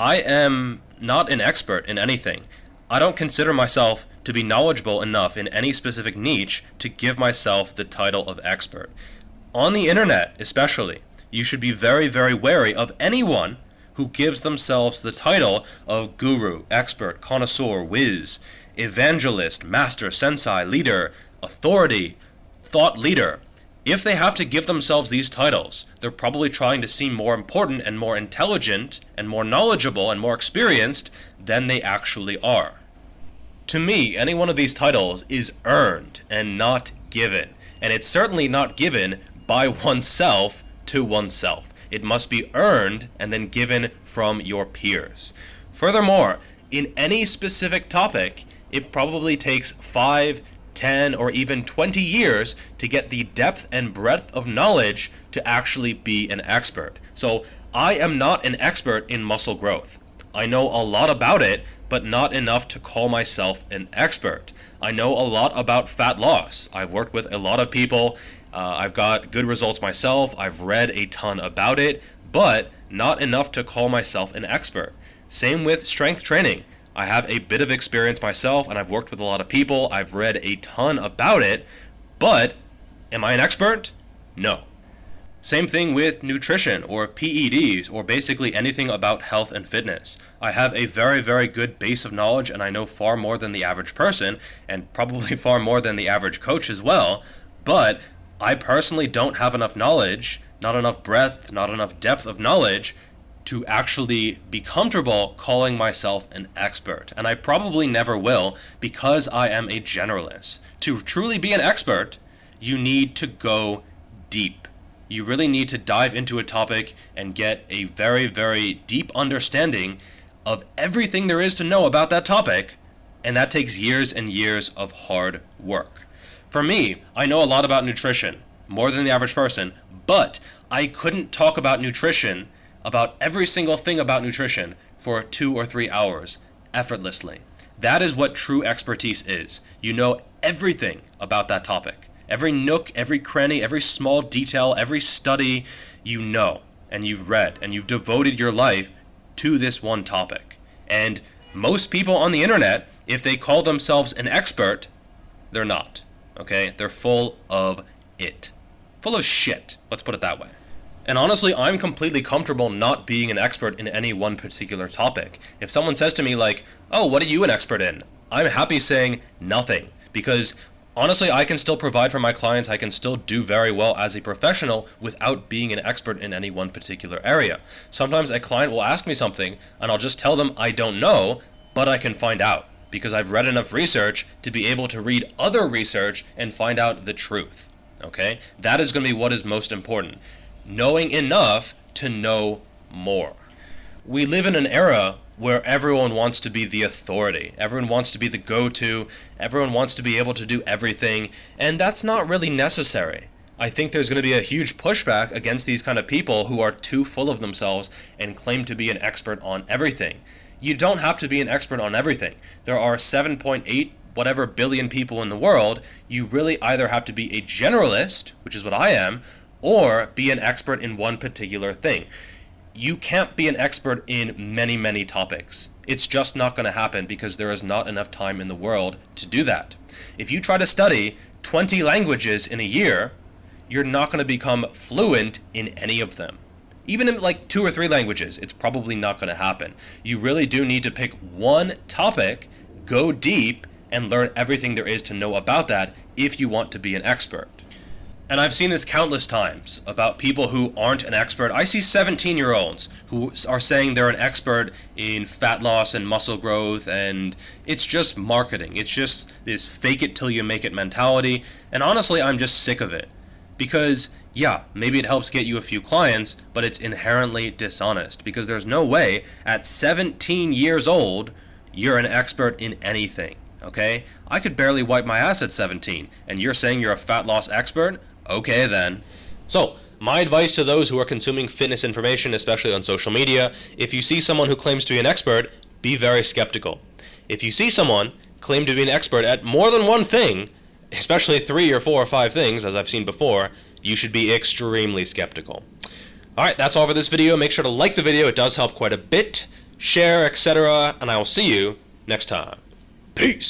I am not an expert in anything. I don't consider myself to be knowledgeable enough in any specific niche to give myself the title of expert. On the internet, especially, you should be very, very wary of anyone who gives themselves the title of guru, expert, connoisseur, whiz, evangelist, master, sensei, leader, authority, thought leader. If they have to give themselves these titles, they're probably trying to seem more important and more intelligent and more knowledgeable and more experienced than they actually are. To me, any one of these titles is earned and not given. And it's certainly not given by oneself to oneself. It must be earned and then given from your peers. Furthermore, in any specific topic, it probably takes 5, 10, or even 20 years to get the depth and breadth of knowledge to actually be an expert. So I am not an expert in muscle growth. I know a lot about it, but not enough to call myself an expert. I know a lot about fat loss. I've worked with a lot of people. I've got good results myself. I've read a ton about it, but not enough to call myself an expert. Same with strength training. I have a bit of experience myself, and I've worked with a lot of people. I've read a ton about it, but am I an expert? No. Same thing with nutrition or PEDs or basically anything about health and fitness. I have a very, very good base of knowledge, and I know far more than the average person and probably far more than the average coach as well, but I personally don't have enough knowledge, not enough breadth, not enough depth of knowledge to actually be comfortable calling myself an expert. And I probably never will because I am a generalist. To truly be an expert, you need to go deep. You really need to dive into a topic and get a very, very deep understanding of everything there is to know about that topic, and that takes years and years of hard work. For me, I know a lot about nutrition, more than the average person, but I couldn't talk about nutrition, about every single thing about nutrition, for 2 or 3 hours, effortlessly. That is what true expertise is. You know everything about that topic. Every nook, every cranny, every small detail, every study you know, and you've read, and you've devoted your life to this one topic. And most people on the internet, if they call themselves an expert, they're not. Okay? They're full of it. Full of shit. Let's put it that way. And honestly, I'm completely comfortable not being an expert in any one particular topic. If someone says to me like, oh, what are you an expert in? I'm happy saying nothing. Because honestly, I can still provide for my clients. I can still do very well as a professional without being an expert in any one particular area. Sometimes a client will ask me something and I'll just tell them I don't know, but I can find out because I've read enough research to be able to read other research and find out the truth. Okay? That is going to be what is most important. Knowing enough to know more. We live in an era where everyone wants to be the authority. Everyone wants to be the go-to. Everyone wants to be able to do everything. And that's not really necessary. I think there's going to be a huge pushback against these kind of people who are too full of themselves and claim to be an expert on everything. You don't have to be an expert on everything. There are 7.8 whatever billion people in the world. You really either have to be a generalist, which is what I am, or be an expert in one particular thing. You can't be an expert in many, many topics. It's just not going to happen because there is not enough time in the world to do that. If you try to study 20 languages in a year, you're not going to become fluent in any of them. Even in like 2 or 3 languages, it's probably not going to happen. You really do need to pick one topic, go deep, and learn everything there is to know about that if you want to be an expert. And I've seen this countless times about people who aren't an expert. I see 17-year-olds who are saying they're an expert in fat loss and muscle growth, and it's just marketing. It's just this fake it till you make it mentality. And honestly, I'm just sick of it. Because, yeah, maybe it helps get you a few clients, but it's inherently dishonest. Because there's no way at 17 years old, you're an expert in anything. Okay? I could barely wipe my ass at 17, and you're saying you're a fat loss expert? Okay then. So, my advice to those who are consuming fitness information, especially on social media, if you see someone who claims to be an expert, be very skeptical. If you see someone claim to be an expert at more than one thing, especially 3 or 4 or 5 things, as I've seen before, you should be extremely skeptical. Alright, that's all for this video. Make sure to like the video. It does help quite a bit. share, etc. And I will see you next time. Peace.